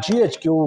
GHQ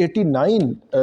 89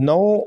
9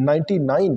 99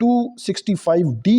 265D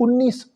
19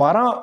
12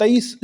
23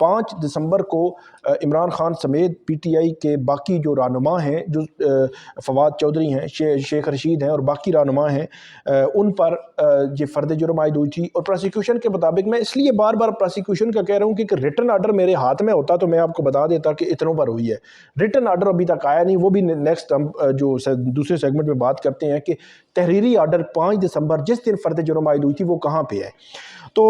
5 دسمبر کو عمران خان سمیت P T I کے باقی جو رہنما ہیں، جو فواد چودھری ہیں، شیخ رشید ہیں اور باقی رہنما ہیں، ان پر یہ فرد جرم عائد ہوئی تھی۔ اور پروسیکیوشن کے مطابق، میں اس لیے بار بار پروسیکیوشن کا کہہ رہا ہوں کہ ریٹن آرڈر میرے ہاتھ میں ہوتا تو میں آپ کو بتا دیتا کہ اتنوں پر ہوئی ہے۔ ریٹن آرڈر ابھی تک آیا نہیں، وہ بھی نیکسٹ ہم جو دوسرے سیگمنٹ میں بات کرتے ہیں کہ تحریری آرڈر 5 دسمبر جس دن فرد جرم عائد ہوئی تھی وہ کہاں پہ ہے۔ تو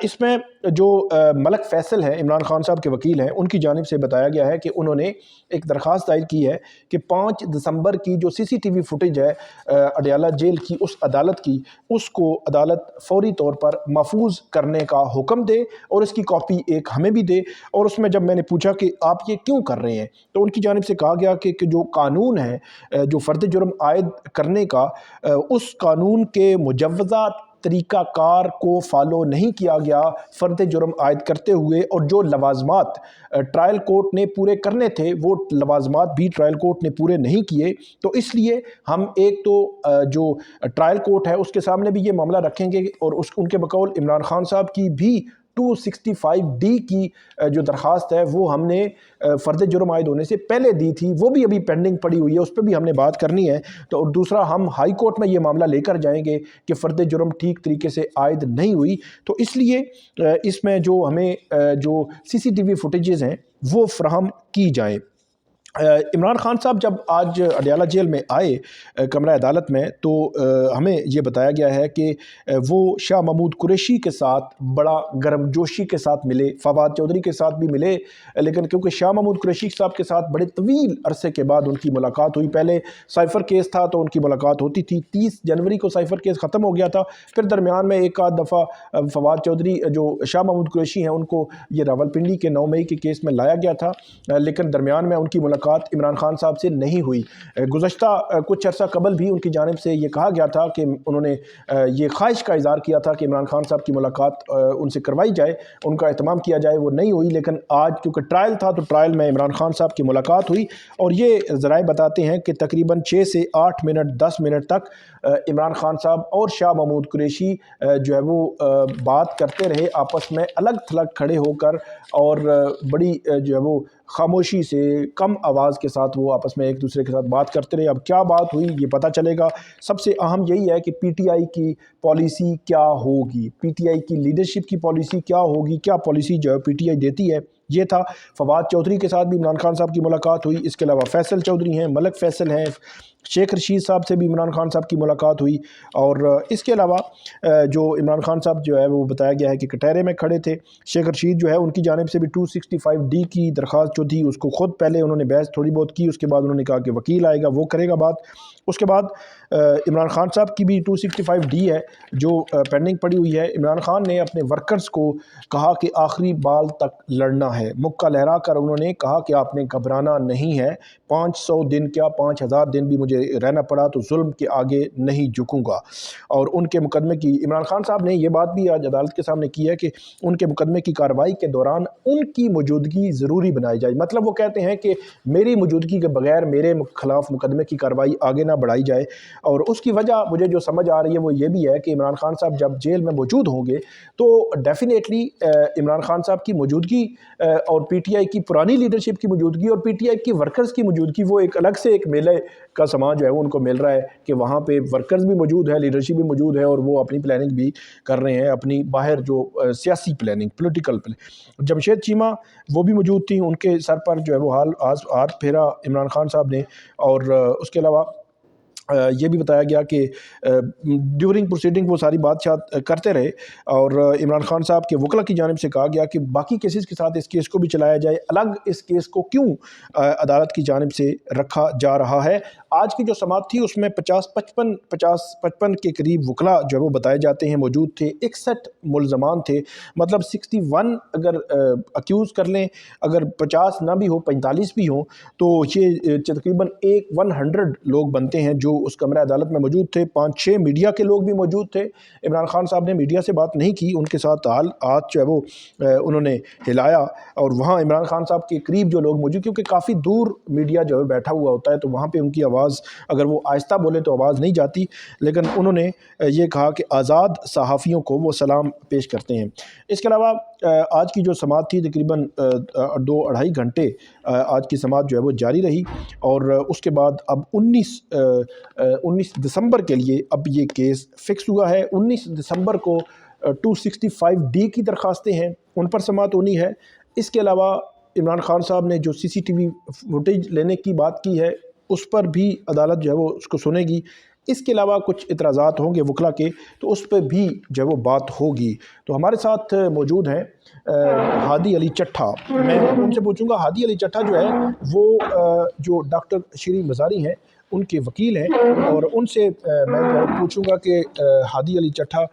اس میں جو ملک فیصل ہیں، عمران خان صاحب کے وکیل ہیں، ان کی جانب سے بتایا گیا ہے کہ انہوں نے ایک درخواست دائر کی ہے کہ 5 دسمبر کی جو سی سی ٹی وی فوٹیج ہے اڈیالہ جیل کی، اس عدالت کی، اس کو عدالت فوری طور پر محفوظ کرنے کا حکم دے اور اس کی کاپی ایک ہمیں بھی دے۔ اور اس میں جب میں نے پوچھا کہ آپ یہ کیوں کر رہے ہیں تو ان کی جانب سے کہا گیا کہ جو قانون ہے جو فرد جرم عائد کرنے کا، اس قانون کے مجوزہ طریقہ کار کو فالو نہیں کیا گیا فرد جرم عائد کرتے ہوئے، اور جو لوازمات ٹرائل کورٹ نے پورے کرنے تھے وہ لوازمات بھی ٹرائل کورٹ نے پورے نہیں کیے۔ تو اس لیے ہم ایک تو جو ٹرائل کورٹ ہے اس کے سامنے بھی یہ معاملہ رکھیں گے، اور ان کے بقول عمران خان صاحب کی بھی 265D کی جو درخواست ہے وہ ہم نے فرد جرم عائد ہونے سے پہلے دی تھی، وہ بھی ابھی پینڈنگ پڑی ہوئی ہے، اس پہ بھی ہم نے بات کرنی ہے۔ تو اور دوسرا، ہم ہائی کورٹ میں یہ معاملہ لے کر جائیں گے کہ فرد جرم ٹھیک طریقے سے عائد نہیں ہوئی۔ تو اس لیے اس میں جو ہمیں جو سی سی ٹی وی فوٹیجز ہیں وہ فراہم کی جائیں۔ عمران خان صاحب جب آج اڈیالہ جیل میں آئے کمرہ عدالت میں، تو ہمیں یہ بتایا گیا ہے کہ وہ شاہ محمود قریشی کے ساتھ بڑا گرم جوشی کے ساتھ ملے، فواد چودھری کے ساتھ بھی ملے، لیکن کیونکہ شاہ محمود قریشی صاحب کے ساتھ بڑے طویل عرصے کے بعد ان کی ملاقات ہوئی۔ پہلے سائفر کیس تھا تو ان کی ملاقات ہوتی تھی، 30 جنوری کو سائفر کیس ختم ہو گیا تھا، پھر درمیان میں ایک آدھ دفعہ فواد چودھری جو شاہ محمود قریشی ہیں ان کو یہ راولپنڈی کے 9 مئی کے کیس میں لایا گیا تھا، لیکن درمیان میں ان کی ملاقات عمران خان صاحب سے نہیں ہوئی۔ گزشتہ کچھ عرصہ قبل بھی ان کی جانب سے یہ کہا گیا تھا کہ انہوں نے یہ خواہش کا اظہار کیا تھا کہ عمران خان صاحب کی ملاقات ان سے کروائی جائے، ان کا اہتمام کیا جائے، وہ نہیں ہوئی۔ لیکن آج کیونکہ ٹرائل تھا تو ٹرائل میں عمران خان صاحب کی ملاقات ہوئی، اور یہ ذرائع بتاتے ہیں کہ تقریباً 6 سے 8 منٹ 10 منٹ تک عمران خان صاحب اور شاہ محمود قریشی جو ہے وہ بات کرتے رہے آپس میں، الگ تھلگ کھڑے ہو کر، اور بڑی جو ہے وہ خاموشی سے، کم آواز کے ساتھ وہ آپس میں ایک دوسرے کے ساتھ بات کرتے رہے۔ اب کیا بات ہوئی یہ پتہ چلے گا۔ سب سے اہم یہی ہے کہ پی ٹی آئی کی پالیسی کیا ہوگی، پی ٹی آئی کی لیڈرشپ کی پالیسی کیا ہوگی، کیا پالیسی جو ہے پی ٹی آئی دیتی ہے۔ یہ تھا۔ فواد چودھری کے ساتھ بھی عمران خان صاحب کی ملاقات ہوئی، اس کے علاوہ فیصل چودھری ہیں، ملک فیصل ہیں، شیخ رشید صاحب سے بھی عمران خان صاحب کی ملاقات ہوئی، اور اس کے علاوہ جو عمران خان صاحب جو ہے وہ بتایا گیا ہے کہ کٹہرے میں کھڑے تھے۔ شیخ رشید جو ہے ان کی جانب سے بھی 265D کی درخواست جو تھی اس کو خود پہلے انہوں نے بحث تھوڑی بہت کی، اس کے بعد انہوں نے کہا کہ وکیل آئے گا وہ کرے گا بات۔ اس کے بعد عمران خان صاحب کی بھی 265D ہے جو پینڈنگ پڑی ہوئی ہے۔ عمران خان نے اپنے ورکرز کو کہا کہ آخری بال تک لڑنا ہے، مکہ لہرا کر انہوں نے کہا کہ آپ نے گھبرانا نہیں ہے، 500 دن کیا 5000 دن بھی مجھے رہنا پڑا تو ظلم کے آگے نہیں جھکوں گا۔ اور ان کے مقدمے کی عمران خان صاحب نے یہ بات بھی آج عدالت کے سامنے کی ہے کہ ان کے مقدمے کی کارروائی کے دوران ان کی موجودگی ضروری بنائی جائے، مطلب وہ کہتے ہیں کہ میری موجودگی کے بغیر میرے خلاف مقدمے کی کارروائی آگے نہ بڑھائی جائے۔ اور اس کی وجہ مجھے جو سمجھ آ رہی ہے وہ یہ بھی ہے کہ عمران خان صاحب جب جیل میں موجود ہوں گے تو ڈیفینیٹلی عمران خان صاحب کی موجودگی اور پی ٹی آئی کی پرانی لیڈرشپ کی موجودگی اور پی ٹی آئی کی ورکرز کی موجودگی، وہ ایک الگ سے ایک میلے کا سامان جو ہے وہ ان کو مل رہا ہے کہ وہاں پہ ورکرز بھی موجود ہے، لیڈرشپ بھی موجود ہے، اور وہ اپنی پلاننگ بھی کر رہے ہیں، اپنی باہر جو سیاسی planning, political planning. Jamshed Cheema وہ بھی موجود تھیں، ان کے سر پر جو ہے وہ ہاتھ پھیرا عمران خان صاحب نے۔ اور اس کے علاوہ یہ بھی بتایا گیا کہ ڈیورنگ پروسیڈنگ وہ ساری بات کرتے رہے، اور عمران خان صاحب کے وکلا کی جانب سے کہا گیا کہ باقی کیسز کے ساتھ اس کیس کو بھی چلایا جائے، الگ اس کیس کو کیوں عدالت کی جانب سے رکھا جا رہا ہے۔ آج کی جو سماعت تھی اس میں 55 کے قریب وکلا جو ہے وہ بتائے جاتے ہیں موجود تھے، 61 ملزمان تھے، مطلب 61 اگر اکیوز کر لیں، اگر 50 نہ بھی ہو 45 بھی ہوں تو یہ تقریباً 100 لوگ بنتے ہیں جو اس کمرہ عدالت میں موجود تھے، 5-6 میڈیا کے لوگ بھی موجود تھے۔ عمران خان صاحب نے میڈیا سے بات نہیں کی، ان کے ساتھ ہاتھ جو ہے وہ انہوں نے ہلایا، اور وہاں عمران خان صاحب کے قریب جو لوگ موجود، کیونکہ کافی دور میڈیا جو ہے بیٹھا ہوا ہوتا ہے تو وہاں پہ ان کی آواز اگر وہ آہستہ بولے تو آواز نہیں جاتی، لیکن انہوں نے یہ کہا کہ آزاد صحافیوں کو وہ سلام پیش کرتے ہیں۔ اس کے علاوہ آج کی جو سماعت تھی تقریباً 2-2.5 گھنٹے آج کی سماعت جو ہے وہ جاری رہی، اور اس کے بعد اب 19 دسمبر کے لیے اب یہ کیس فکس ہوا ہے۔ 19 دسمبر کو 265D کی درخواستیں ہیں، ان پر سماعت ہونی ہے۔ اس کے علاوہ عمران خان صاحب نے جو CCTV فوٹیج لینے کی بات کی ہے اس پر بھی عدالت جو ہے وہ اس کو سنے گی۔ اس کے علاوہ کچھ اعتراضات ہوں گے وکلا کے، تو اس پہ بھی جو ہے وہ بات ہوگی۔ تو ہمارے ساتھ موجود ہیں ہادی علی چٹھا۔ میں ان سے پوچھوں گا، ہادی علی چٹھا جو ہے وہ جو ڈاکٹر شیریں مزاری ہیں ان کے وکیل ہیں، اور ان سے میں پوچھوں گا کہ ہادی علی چٹھا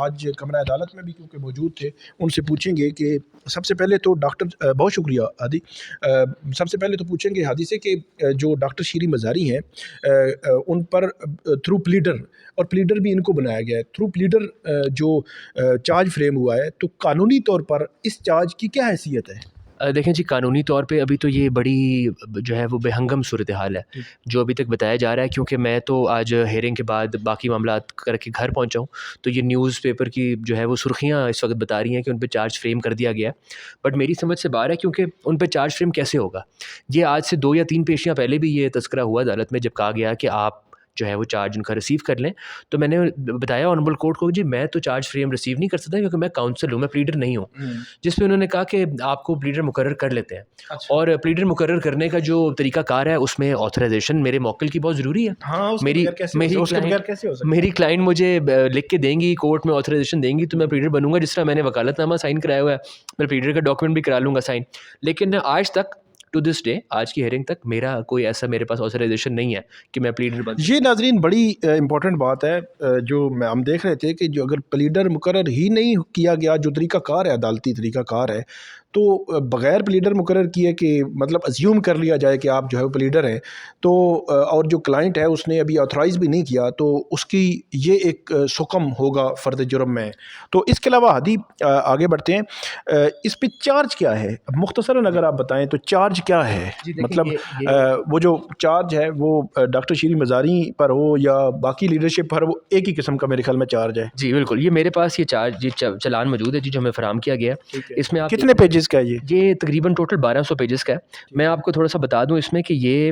آج کمرہ عدالت میں بھی کیونکہ موجود تھے، ان سے پوچھیں گے کہ سب سے پہلے تو ڈاکٹر بہت شکریہ ہادی، سب سے پہلے تو پوچھیں گے ہادی سے کہ جو ڈاکٹر شیریں مزاری ہیں ان پر تھرو پلیڈر، اور پلیڈر بھی ان کو بنایا گیا ہے، تھرو پلیڈر جو چارج فریم ہوا ہے، تو قانونی طور پر اس چارج کی کیا حیثیت ہے؟ دیکھیں جی، قانونی طور پہ ابھی تو یہ بڑی جو ہے وہ بے ہنگم صورتحال ہے جو ابھی تک بتایا جا رہا ہے، کیونکہ میں تو آج ہیئرنگ کے بعد باقی معاملات کر کے گھر پہنچا ہوں، تو یہ نیوز پیپر کی جو ہے وہ سرخیاں اس وقت بتا رہی ہیں کہ ان پہ چارج فریم کر دیا گیا ہے، بٹ میری سمجھ سے باہر ہے، کیونکہ ان پہ چارج فریم کیسے ہوگا؟ یہ آج سے 2 یا 3 پیشیاں پہلے بھی یہ تذکرہ ہوا عدالت میں، جب کہا گیا کہ آپ جو ہے وہ چارج ان کا ریسیو کر لیں، تو میں نے بتایا آنریبل کورٹ کو جی میں تو چارج فریم ریسیو نہیں کر سکتا کیونکہ میں کاؤنسل ہوں، میں پلیڈر نہیں ہوں، جس پہ انہوں نے کہا کہ آپ کو پلیڈر مقرر کر لیتے ہیں، اور پلیڈر مقرر کرنے کا جو طریقہ کار ہے اس میں آتھرائزیشن میرے موکل کی بہت ضروری ہے۔ میری کلائنٹ مجھے لکھ کے دیں گی، کورٹ میں آتھرائزیشن دیں گی تو میں پلیڈر بنوں گا، جس طرح میں نے وکالت نامہ سائن کرایا ہوا ہے، میں پلیڈر کا ڈاکیومنٹ بھی کرا لوں گا سائن، لیکن آج تک ٹو دس ڈے، آج کی ہیئرنگ تک میرا کوئی ایسا میرے پاس آتھرائزیشن نہیں ہے کہ میں پلیڈر بن۔ یہ ناظرین بڑی امپورٹنٹ بات ہے جو ہم دیکھ رہے تھے کہ جو اگر پلیڈر مقرر ہی نہیں کیا گیا، جو طریقہ کار ہے عدالتی طریقہ کار ہے، تو بغیر پلیڈر مقرر کیے کہ مطلب ازیوم کر لیا جائے کہ آپ جو ہے پلیڈر ہیں، تو اور جو کلائنٹ ہے اس نے ابھی آتھرائز بھی نہیں کیا، تو اس کی یہ ایک سکم ہوگا فرد جرم میں۔ تو اس کے علاوہ ہادی آگے بڑھتے ہیں، اس پہ چارج کیا ہے مختصراً اگر آپ بتائیں تو چارج کیا ہے؟ مطلب وہ جو چارج ہے وہ ڈاکٹر شیریں مزاری پر ہو یا باقی لیڈرشپ پر، وہ ایک ہی قسم کا میرے خیال میں چارج ہے۔ جی بالکل، یہ میرے پاس یہ چارج چلان موجود ہے جی، جو ہمیں فراہم کیا گیا ہے۔ اس میں آپ کتنے پیجز کا ہے یہ تقریباً ٹوٹل 1200 پیجز کا ہے۔ میں آپ کو تھوڑا سا بتا دوں اس میں کہ یہ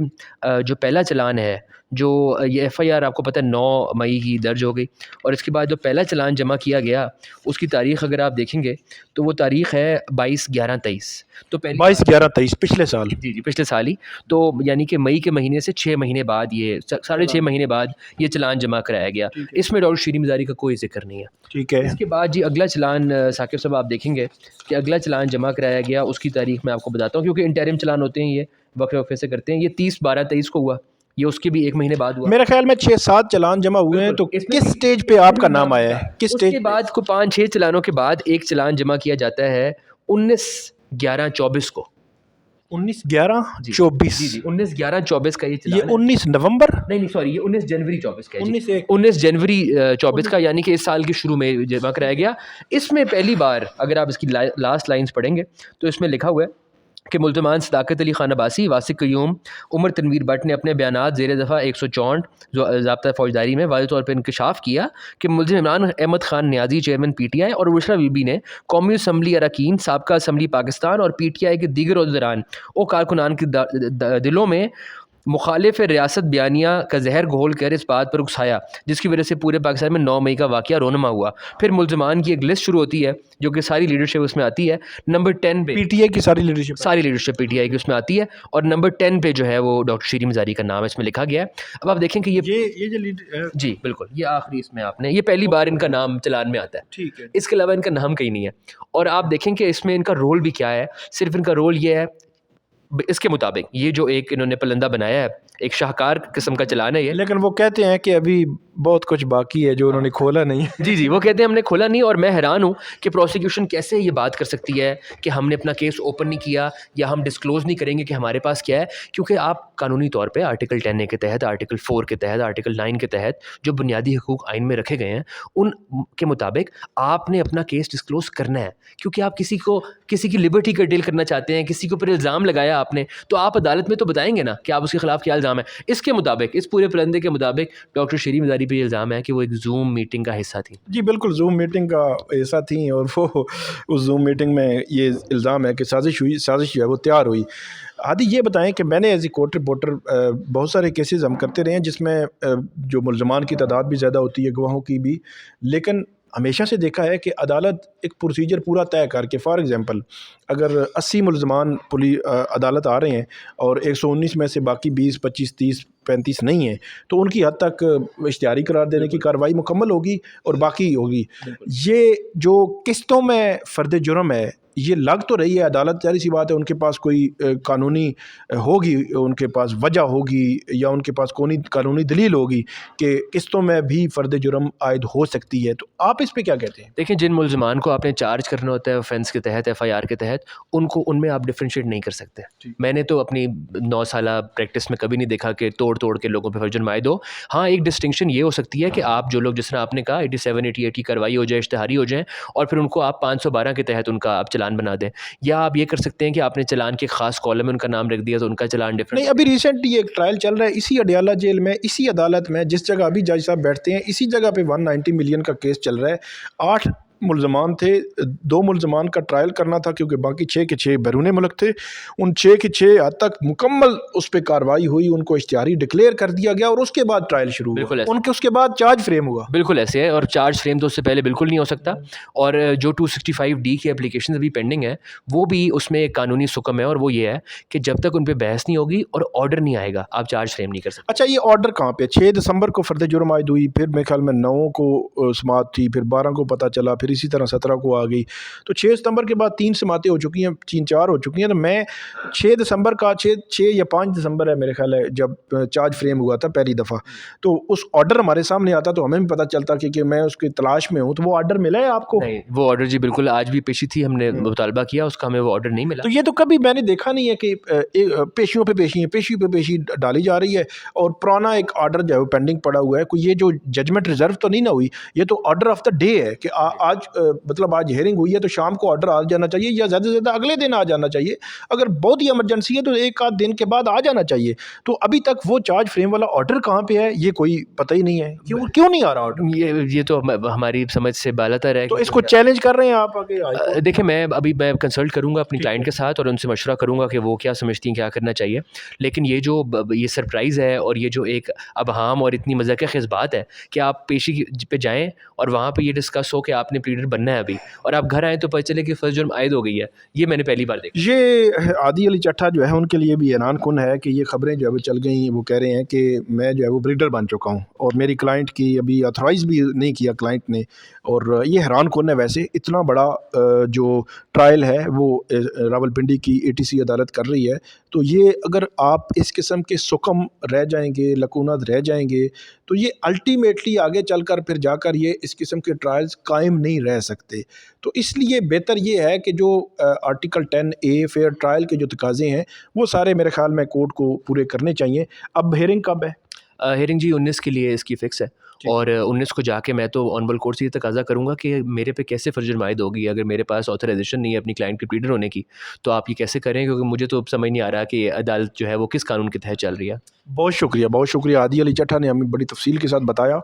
جو پہلا چلان ہے، جو یہ FIR آپ کو پتہ ہے 9 مئی کی درج ہو گئی، اور اس کے بعد جو پہلا چلان جمع کیا گیا اس کی تاریخ اگر آپ دیکھیں گے تو وہ تاریخ ہے 22/11/23، تو 22/11/23 پچھلے سال، جی پچھلے سال ہی، تو یعنی کہ مئی کے مہینے سے 6 مہینے بعد، یہ 6.5 مہینے بعد یہ چلان جمع کرایا گیا۔ اس میں ڈاکٹر شیریں مزاری کا کوئی ذکر نہیں ہے۔ ٹھیک ہے، اس کے بعد جی اگلا چلان ثاقب صاحب آپ دیکھیں گے کہ اگلا چلان جمع کرایا گیا، اس کی تاریخ میں آپ کو بتاتا ہوں کیونکہ انٹرم چلان ہوتے ہیں، یہ وقفے وقفے سے کرتے ہیں، یہ 30/12/23 کو ہوا، یہ اس کے بھی 1 مہینے بعد ہوا۔ میرے خیال میں 6-7 چلان جمع ہوئے ہیں، تو کس سٹیج پہ آپ کا نام آیا ہے؟ کس اس سٹیج کے بعد کو 5-6 چلانوں کے بعد ایک چلان جمع کیا جاتا ہے 19/11/24 کو۔ 19/11/24 جی 19/11/24 کا یہ چلان، یہ 19 نومبر نہیں سوری، یہ 19 جنوری 24 کا ہے جی، 19 جنوری 24 کا، یعنی کہ اس سال کے شروع میں جمع کرایا گیا۔ اس میں پہلی بار اگر آپ اس کی لاسٹ لائنز پڑھیں گے تو اس میں لکھا ہوا ہے کہ ملزمان صداقت علی خان عباسی، واسق قیوم، عمر تنویر بٹ نے اپنے بیانات زیر دفعہ 164 ضابطہ فوجداری میں واضح طور پر انکشاف کیا کہ ملزم عمران احمد خان نیازی چیئرمین PTI اور بشرا بی بی نے قومی اسمبلی اراکین، سابقہ اسمبلی پاکستان اور PTI کے دیگر عہدیداران و کارکنان کے دلوں میں مخالف ریاست بیانیہ کا زہر گھول کر اس بات پر اکسایا جس کی وجہ سے پورے پاکستان میں 9 مئی کا واقعہ رونما ہوا۔ پھر ملزمان کی ایک لسٹ شروع ہوتی ہے جو کہ ساری لیڈرشپ اس میں آتی ہے، نمبر 10 پہ PTI کی ساری لیڈرشپ PTI کی اس میں آتی ہے، اور نمبر 10 پہ جو ہے وہ ڈاکٹر شیریں مزاری کا نام اس میں لکھا گیا ہے۔ اب آپ دیکھیں کہ یہ جی بالکل یہ آخری اس میں آپ نے یہ پہلی بار ان کا نام چلان میں آتا ہے، اس کے علاوہ ان کا نام کہیں نہیں ہے۔ اور آپ دیکھیں کہ اس میں ان کا رول بھی کیا ہے، صرف ان کا رول یہ ہے اس کے مطابق یہ جو ایک انہوں نے پلندہ بنایا ہے، ایک شاہکار قسم کا چلان ہے یہ، لیکن وہ کہتے ہیں کہ ابھی بہت کچھ باقی ہے جو انہوں نے کھولا نہیں ہے. جی جی، وہ کہتے ہیں ہم نے کھولا نہیں، اور میں حیران ہوں کہ پروسیکیوشن کیسے یہ بات کر سکتی ہے کہ ہم نے اپنا کیس اوپن نہیں کیا یا ہم ڈسکلوز نہیں کریں گے کہ ہمارے پاس کیا ہے، کیونکہ آپ قانونی طور پہ آرٹیکل 10A کے تحت، آرٹیکل 4 کے تحت، آرٹیکل 9 کے تحت جو بنیادی حقوق آئین میں رکھے گئے ہیں ان کے مطابق آپ نے اپنا کیس ڈسکلوز کرنا ہے، کیونکہ آپ کسی کی لبرٹی کا ڈیل کرنا چاہتے ہیں، کسی کے اوپر الزام لگایا آپ نے، تو آپ عدالت میں تو بتائیں گے نا کہ آپ اس کے خلاف کیا الزام ہے. اس کے مطابق، اس پورے پرندے کے مطابق ڈاکٹر شیریں مزاری پہ یہ الزام ہے کہ وہ ایک زوم میٹنگ کا حصہ تھی. جی بالکل، زوم میٹنگ کا حصہ تھیں، اور وہ اس زوم میٹنگ میں یہ الزام ہے کہ سازش جو ہے وہ تیار ہوئی. عادی یہ بتائیں کہ میں نے ایز اے کورٹ رپورٹر بہت سارے کیسز ہم کرتے رہے ہیں جس میں جو ملزمان کی تعداد بھی زیادہ ہوتی ہے، گواہوں کی بھی، لیکن ہمیشہ سے دیکھا ہے کہ عدالت ایک پروسیجر پورا طے کر کے، فار ایگزامپل اگر 80 ملزمان عدالت آ رہے ہیں اور 119 میں سے باقی 20 25 30 35 نہیں ہیں، تو ان کی حد تک اشتہاری قرار دینے کی کارروائی مکمل ہوگی اور باقی ہوگی. یہ جو قسطوں میں فرد جرم ہے یہ لگ تو رہی ہے، عدالت ظاہر سی بات ہے ان کے پاس کوئی قانونی ہوگی، ان کے پاس وجہ ہوگی یا ان کے پاس قانونی دلیل ہوگی کہ قسطوں میں بھی فرد جرم عائد ہو سکتی ہے. تو آپ اس پہ کیا کہتے ہیں؟ دیکھیں، جن ملزمان کو آپ نے چارج کرنا ہوتا ہے اوفینس کے تحت، FIR کے تحت، ان میں آپ ڈفرینشیٹ نہیں کر سکتے. میں نے تو اپنی 9 سالہ پریکٹس میں کبھی نہیں دیکھا کہ توڑ کے لوگوں پہ فرد جرم عائد ہو. ہاں، ایک ڈسٹنکشن یہ ہو سکتی ہے کہ آپ جو لوگ، جس طرح آپ نے کہا 87 88 کی کارروائی ہو جائے، اشتہاری ہو جائیں، اور پھر ان کو آپ 512 کے تحت ان کا آپ چلان بنا دیں، یا آپ یہ کر سکتے ہیں کہ آپ نے چلان کے خاص کالم میں ان کا نام رکھ دیا تو ان کا چلان ڈفرینٹ. نہیں، ابھی ریسنٹلی ایک ٹرائل چل رہا ہے اسی اڈیالہ جیل میں، اسی عدالت میں جس جگہ ابھی جج صاحب بیٹھتے ہیں، اسی جگہ پہ 190 ملین کا کیس چل رہا ہے. 8 ملزمان تھے، 2 ملزمان کا ٹرائل کرنا تھا کیونکہ باقی 6 کے 6 بیرون ملک تھے. ان 6 کے 6 حد تک مکمل اس پہ کارروائی ہوئی، ان کو اشتہاری ڈکلیئر کر دیا گیا اور اس کے بعد ٹرائل شروع ہوا. بالکل ایسے، ان کے اس کے بعد چارج فریم ہوا. بالکل ایسے ہے، اور چارج فریم تو اس سے پہلے بالکل نہیں ہو سکتا. اور جو 265D کی اپلیکیشن ابھی پینڈنگ ہے، وہ بھی اس میں ایک قانونی سکم ہے، اور وہ یہ ہے کہ جب تک ان پہ بحث نہیں ہوگی اور آرڈر نہیں آئے گا آپ چارج فریم نہیں کر سکتے. اچھا، یہ آرڈر کہاں پہ؟ 6 دسمبر کو فرد جرم عائد ہوئی، پھر میرے خیال میں 9 کو سماعت تھی، پھر 12 کو پتہ چلا، پھر اسی طرح 17 کو آ گئی. تو 6 ستمبر کے بعد 3 سماعتیں ہو چکی ہیں، 3-4 ہو چکی ہیں. تو میں 6 دسمبر کا 6 یا 5 دسمبر ہے میرے خیال ہے جب چارج فریم ہوا تھا پہلی دفعہ، تو اس آرڈر ہمارے سامنے آتا تو ہمیں بھی پتہ چلتا کہ میں اس کی تلاش میں ہوں. تو وہ آرڈر ملا ہے آپ کو؟ نہیں، وہ آرڈر جی بالکل آج بھی پیشی تھی، ہم نے مطالبہ کیا اس کا، ہمیں وہ آرڈر نہیں ملا. تو یہ تو کبھی میں نے دیکھا نہیں ہے کہ پیشیوں پہ پیشی ڈالی جا رہی ہے اور پرانا ایک آرڈر جو ہے وہ پینڈنگ پڑا ہوا ہے. کوئی یہ جو ججمنٹ ریزرو تو نہیں نہ ہوئی، یہ تو آرڈر آف دا ڈے ہے کہ آج مطلب آج ہیئرنگ ہوئی ہے تو شام کو آرڈر آ جانا چاہیے، یا زیادہ سے زیادہ اگلے دن آ جانا چاہیے. اگر بہت ہی ایمرجنسی ہے تو 1 آدھ دن کے بعد آ جانا چاہیے. تو ابھی تک وہ چارج فریم والا آرڈر کہاں پہ ہے یہ کوئی پتہ ہی نہیں ہے. کیوں نہیں آ رہا آرڈر؟ یہ تو ہماری سمجھ سے بالاتر ہے. تو اس کو چیلنج کر رہے ہیں آپ آگے؟ دیکھیں، میں کنسلٹ کروں گا اپنی کلائنٹ کے ساتھ اور ان سے مشورہ کروں گا کہ وہ کیا سمجھتی ہیں کیا کرنا چاہیے. لیکن یہ سرپرائز ہے، اور یہ جو ایک ابہام اور اتنی مذاق خیز بات ہے کہ آپ پیشی پہ جائیں اور وہاں پہ یہ ڈسکس ہو کہ آپ نے پلیڈر بننا ہے ابھی، اور آپ گھر آئیں تو پتہ چلے کہ فرض جرم عائد ہو گئی ہے. یہ میں نے پہلی بار دیکھا. یہ عادی علی چٹھا جو ہے ان کے لیے بھی حیران کن ہے کہ یہ خبریں جو ہے وہ چل گئیں. وہ کہہ رہے ہیں کہ میں جو ہے وہ بریڈر بن چکا ہوں اور میری کلائنٹ کی ابھی آتھرائز بھی نہیں کیا کلائنٹ نے. اور یہ حیران کن ہے. ویسے اتنا بڑا جو ٹرائل ہے وہ راولپنڈی کی ATC عدالت کر رہی ہے، تو یہ اگر آپ اس قسم کے سکم رہ جائیں گے، لکونات رہ جائیں گے، تو یہ الٹیمیٹلی آگے چل کر پھر جا کر یہ اس قسم کے ٹرائلز قائم نہیں رہ سکتے. تو اس لیے بہتر یہ ہے کہ جو آرٹیکل 10A فیئر ٹرائل کے جو تقاضے ہیں وہ سارے میرے خیال میں کورٹ کو پورے کرنے چاہیے. اب ہیئرنگ کب ہے؟ ہیئرنگ جی 19 کے لیے اس کی فکس ہے، اور 19 کو جا کے میں تو آنریبل کورٹ سے یہ تقاضا کروں گا کہ میرے پہ کیسے فرض جرم عائد ہوگی اگر میرے پاس آتھرائزیشن نہیں ہے اپنی کلائنٹ کے پلیڈر ہونے کی. تو آپ یہ کیسے کریں، کیونکہ مجھے تو اب سمجھ نہیں آ رہا کہ عدالت جو ہے وہ کس قانون کے تحت چل رہی ہے. بہت شکریہ عادی علی چٹھا نے ہمیں بڑی تفصیل کے ساتھ بتایا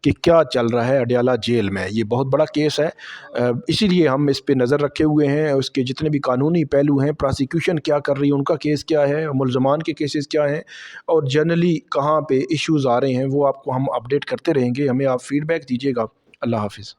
کہ کیا چل رہا ہے اڈیالہ جیل میں. یہ بہت بڑا کیس ہے، اسی لیے ہم اس پہ نظر رکھے ہوئے ہیں. اس کے جتنے بھی قانونی پہلو ہیں، پراسیکیوشن کیا کر رہی ہے، ان کا کیس کیا ہے، ملزمان کے کیسز کیا ہیں، اور جنرلی کہاں پہ ایشوز آ رہے ہیں، وہ آپ کو ہم اپڈیٹ کرتے رہیں گے. ہمیں آپ فیڈ بیک دیجیے گا. اللہ حافظ.